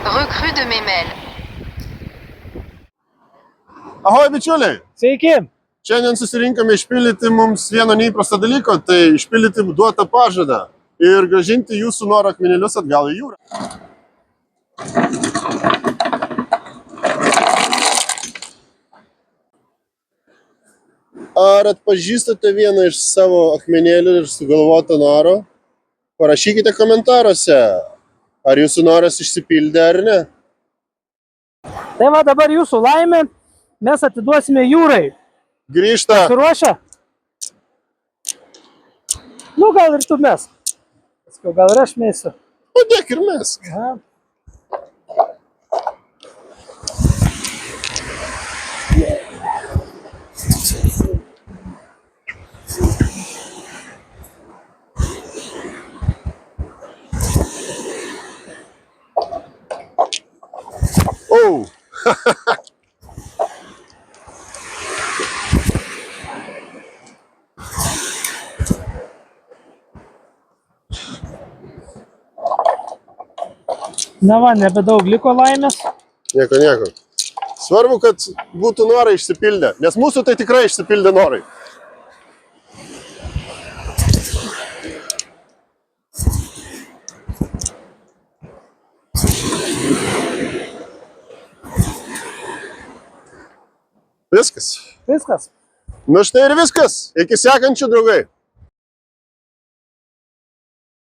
Recrue de Memel. Ahoj, bičiuliai! Sveiki. Šiandien susirinkome išpildyti mums vieną neįprastą dalyką, tai išpildyti duotą pažadą ir grąžinti jūsų noro akmenėlius atgal į jūrą. Ar atpažįstate vieną iš savo akmenėlių ir sugalvotą noro? Parašykite komentaruose, ar jūsų noras išsipildė ar ne. Tai va dabar jūsų laimė, mes atiduosime jūrai. Grįžta. Pasiruošę? Nu, gal ir tu mes. Paskui gal ir aš mėsiu. Padėk ir mes. Aha. Oh. Na va, nebedaug liko laimės. Nieko. Svarbu, kad būtų norai išsipildę, nes mūsų tai tikrai išsipildė norai. Viskas. Viskas. Nu štai ir viskas. Iki sekančių, draugai.